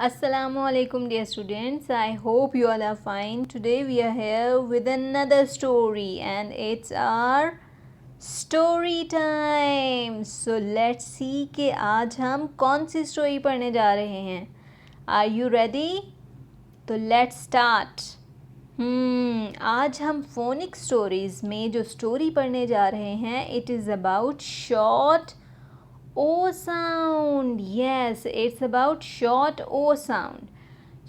Assalamu alaikum dear students. I hope you all are fine. Today we are here with another story and it's our story time. So let's see कि आज हम कौन सी story पढ़ने जा रहे हैं. Are you ready? तो let's start. आज हम फोनिक स्टोरीज में जो स्टोरी पढ़ने जा रहे हैं it is about short O sound. Yes, it's about short O sound.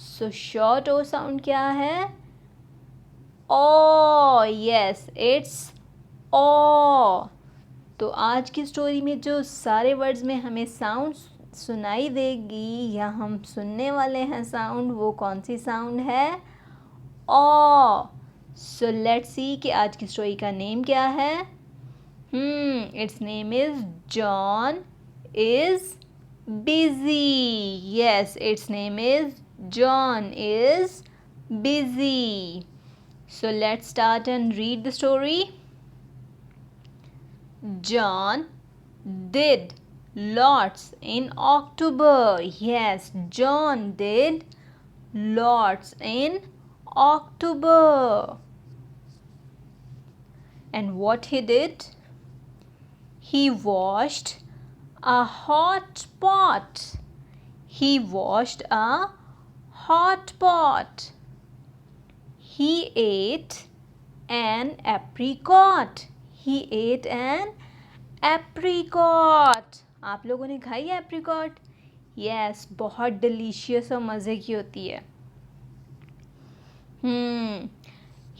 So short O sound क्या है? O. Yes, it's O. तो आज की स्टोरी में जो सारे वर्ड्स में हमें साउंड सुनाई देगी या हम सुनने वाले हैं साउंड, वो कौन सी साउंड है? O. So let's see कि आज की स्टोरी का नेम क्या है? Its name is John is busy. Yes, its name is John is busy. So let's start and read the story. John did lots in October. Yes, John did lots in October. And what he did? He washed a hot pot. He washed a hot pot. He ate an apricot. He ate an apricot. आप लोगों ने खाई है apricot? Yes, बहुत delicious और मज़े की होती है.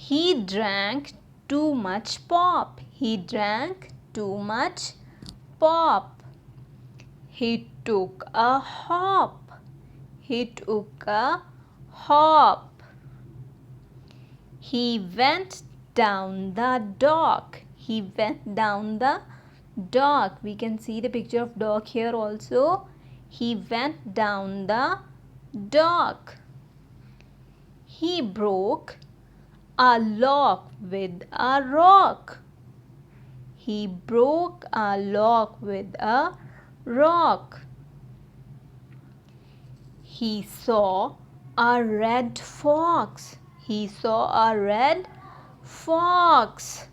He drank too much pop. He drank too much pop. He took a hop. He took a hop. He went down the dock. He went down the dock. We can see the picture of dock here also. He went down the dock. He broke a lock with a rock. He broke a lock with a rock. He saw a red fox. He saw a red fox.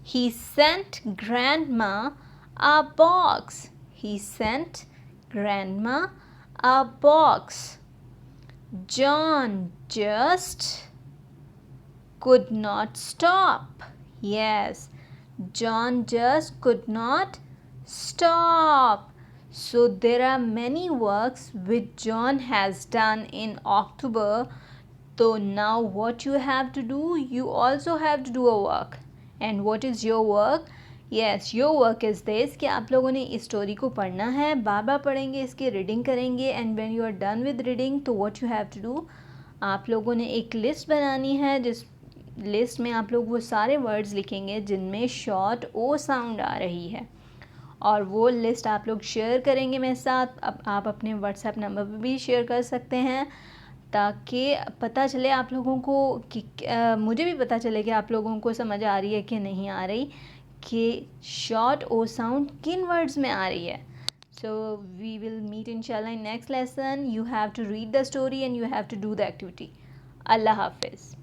He sent Grandma a box. He sent Grandma a box. John just could not stop. Yes, John just could not stop. So there are many works which John has done in October. So now what you have to do? You also have to do a work. And what is your work? Yes, your work is this कि आप लोगों ने इस story को पढ़ना है, बार बार पढ़ेंगे, इसकी रीडिंग करेंगे and when you are done with reading तो what you have to do? आप लोगों ने एक लिस्ट बनानी है जिस लिस्ट में आप लोग वो सारे वर्ड्स लिखेंगे जिनमें शॉर्ट ओ साउंड आ रही है और वो लिस्ट आप लोग शेयर करेंगे मेरे साथ. अब आप अपने व्हाट्सएप नंबर पर भी शेयर कर सकते हैं ताकि पता चले आप लोगों को कि मुझे भी पता चले कि आप लोगों को समझ आ रही है कि नहीं आ रही, कि शॉर्ट ओ साउंड किन वर्ड्स में आ रही है. So we will meet inshallah in next lesson. You have to read the story and you have to do the activity. Allah Hafiz.